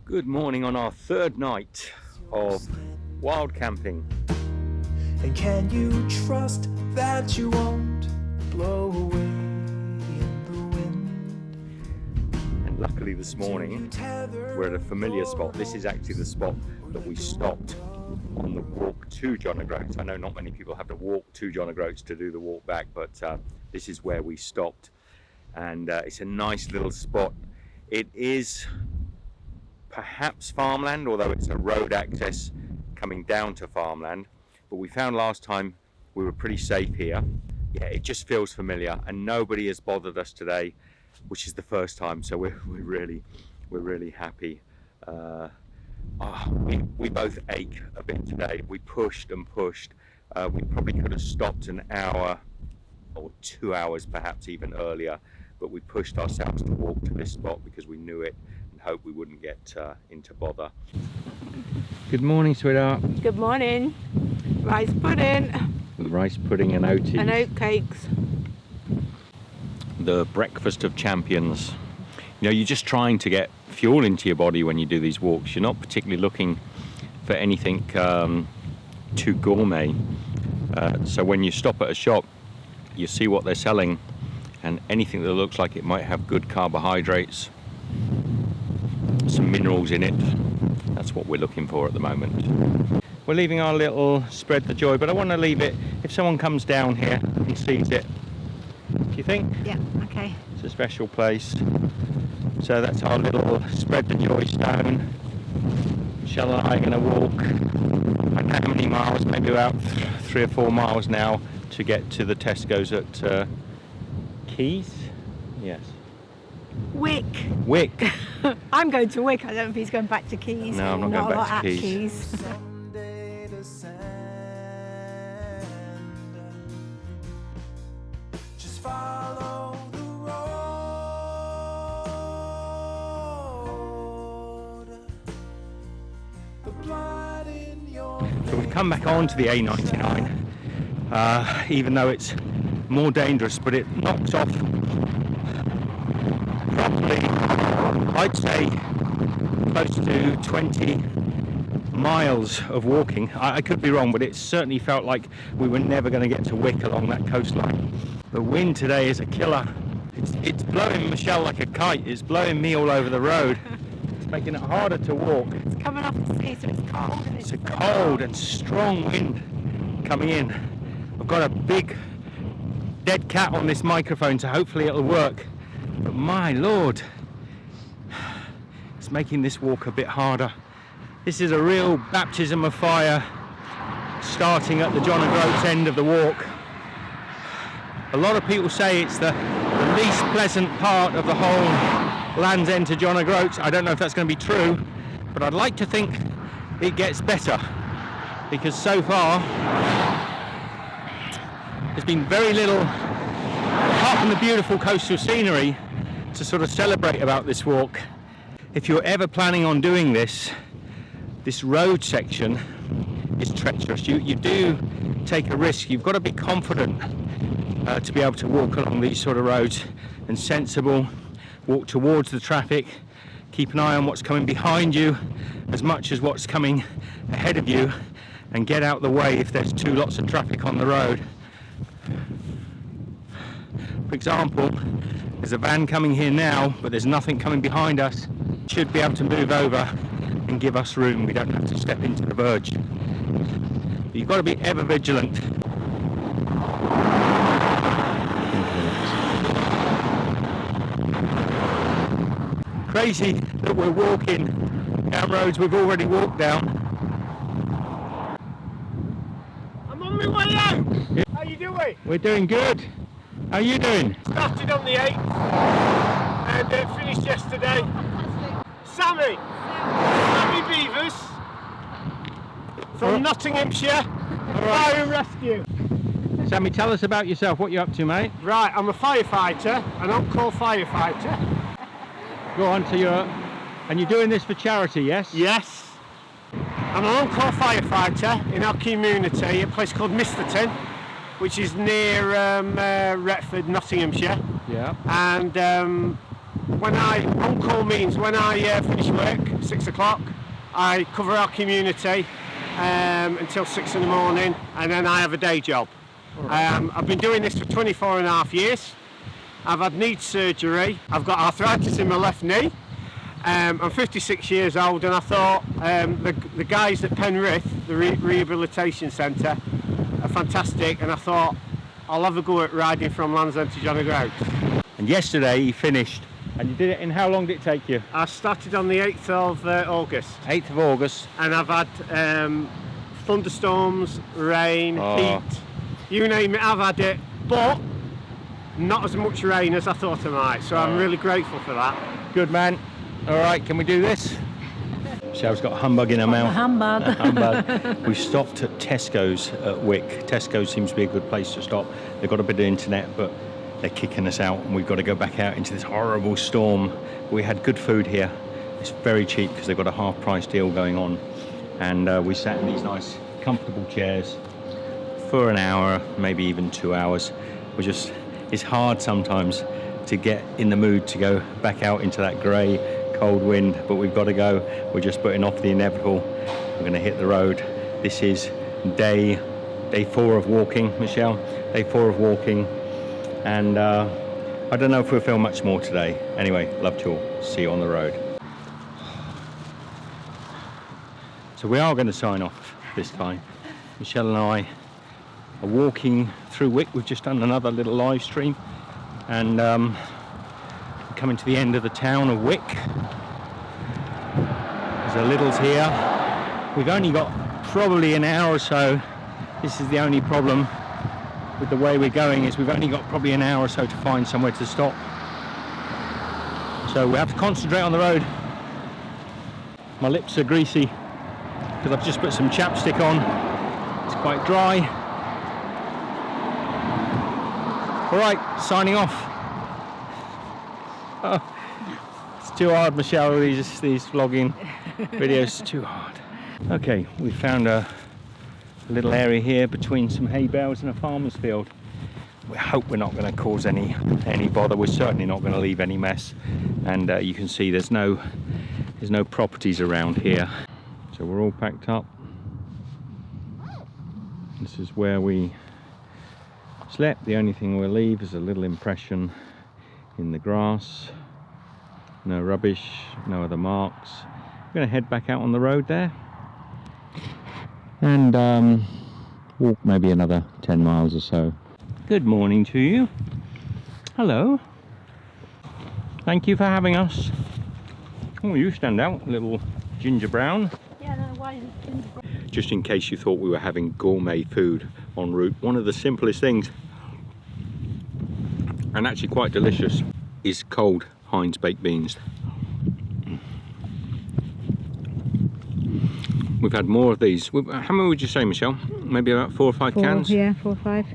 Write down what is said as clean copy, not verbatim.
Good morning on our third night of wild camping. And can you trust that you won't blow away in the wind? And luckily this morning we're at a familiar spot. This is actually the spot that we stopped on the walk to John O'Groats. I know not many people have to walk to John O'Groats to do the walk back, but this is where we stopped. And it's a nice little spot. It is perhaps farmland, although it's a road access coming down to farmland. But we found last time we were pretty safe here. Yeah, it just feels familiar, and nobody has bothered us today, which is the first time. So we're really happy. We both ache a bit today. We pushed and pushed. We probably could have stopped an hour or 2 hours, perhaps even earlier. But we pushed ourselves to walk to this spot because we knew it and hoped we wouldn't get into bother. Good morning, sweetheart. Good morning. Rice pudding. With rice pudding and oaties. And oatcakes. The breakfast of champions. You know, you're just trying to get fuel into your body when you do these walks. You're not particularly looking for anything too gourmet. So when you stop at a shop, you see what they're selling, and anything that looks like it might have good carbohydrates, some minerals in it, that's what we're looking for at the moment. We're leaving our little spread the joy, but I want to leave it if someone comes down here and sees it. Do you think? Yeah, okay. It's a special place. So that's our little spread the joy stone. Michelle and I are going to walk, I don't know how many miles, maybe about 3 or 4 miles now to get to the Tesco's at Keys? Yes. Wick. Wick. I'm going to Wick. I don't know if he's going back to Keys. No, I'm not going back to Keys. Someday to send. Just follow the road. The blood in your So we've come back onto the A99, even though it's more dangerous, but it knocks off probably, I'd say, close to 20 miles of walking. I could be wrong, but it certainly felt like we were never going to get to Wick along that coastline. The wind today is a killer. It's blowing Michelle like a kite. It's blowing me all over the road. It's making it harder to walk. It's coming off the sea, so it's cold. It's a cold and strong wind coming in. I've got a big dead cat on this microphone, so hopefully it'll work. But my lord, it's making this walk a bit harder. This is a real baptism of fire starting at the John O'Groats end of the walk. A lot of people say it's the least pleasant part of the whole Land's End to John O'Groats. I don't know if that's going to be true, but I'd like to think it gets better, because so far there's been very little, apart from the beautiful coastal scenery, to sort of celebrate about this walk. If you're ever planning on doing this road section is treacherous. You do take a risk. You've got to be confident to be able to walk along these sort of roads, and sensible, walk towards the traffic, keep an eye on what's coming behind you as much as what's coming ahead of you, and get out the way if there's lots of traffic on the road. For example, there's a van coming here now, but there's nothing coming behind us. Should be able to move over and give us room. We don't have to step into the verge. But you've got to be ever vigilant. Crazy that we're walking down roads we've already walked down. I'm on my way out! How you doing? We're doing good. How are you doing? Started on the 8th and finished yesterday. Sammy Beavers from Nottinghamshire, Fire and Rescue. Sammy, tell us about yourself. What you up to, mate? Right, I'm a firefighter, an on-call firefighter. Go on to your... And you're doing this for charity, yes? Yes. I'm an on-call firefighter in our community, a place called Misterton, which is near Retford, Nottinghamshire. Yeah. And on-call means when I finish work, 6 o'clock, I cover our community until 6 in the morning, and then I have a day job. I've been doing this for 24 and a half years. I've had knee surgery. I've got arthritis in my left knee. I'm 56 years old, and I thought the guys at Penrith, the rehabilitation centre, are fantastic, and I thought I'll have a go at riding from Land's End to John O'Groats. And yesterday you finished, and you did it in how long did it take you? I started on the 8th of August. 8th of August. And I've had thunderstorms, rain, heat, you name it, I've had it, but not as much rain as I thought I might, so I'm really grateful for that. Good man. All right, can we do this? Michelle's got a humbug in her mouth. Humbug. A humbug. We've stopped at Tesco's at Wick. Tesco's seems to be a good place to stop. They've got a bit of internet, but they're kicking us out, and we've got to go back out into this horrible storm. We had good food here. It's very cheap because they've got a half price deal going on, and we sat in these nice comfortable chairs for an hour, maybe even 2 hours. It's hard sometimes to get in the mood to go back out into that grey cold wind, but we've got to go. We're just putting off the inevitable. We're going to hit the road. This is day 4 of walking, Michelle. Day 4 of walking, and I don't know if we'll film much more today. Anyway, love you all. See you on the road. So we are going to sign off this time. Michelle and I are walking through Wick. We've just done another little live stream, and coming to the end of the town of Wick. There's a Lidl's here. We've only got probably an hour or so. This is the only problem with the way we're going, is we've only got probably an hour or so to find somewhere to stop. So we have to concentrate on the road. My lips are greasy because I've just put some chapstick on. It's quite dry. All right, signing off. Oh, it's too hard, Michelle, these vlogging videos, too hard. Okay, we found a little area here between some hay bales and a farmer's field. We hope we're not going to cause any bother. We're certainly not going to leave any mess, and you can see there's no properties around here. So we're all packed up. This is where we slept. The only thing we'll leave is a little impression in the grass. No rubbish, no other marks. We're going to head back out on the road there and walk maybe another 10 miles or so. Good morning to you. Hello. Thank you for having us. Oh, you stand out, little ginger brown. Yeah, no, why is it ginger brown? Just in case you thought we were having gourmet food en route, one of the simplest things, and actually quite delicious, is cold Heinz baked beans. We've had more of these. How many would you say, Michelle? Maybe about 4 or 5 cans? Yeah, 4 or 5.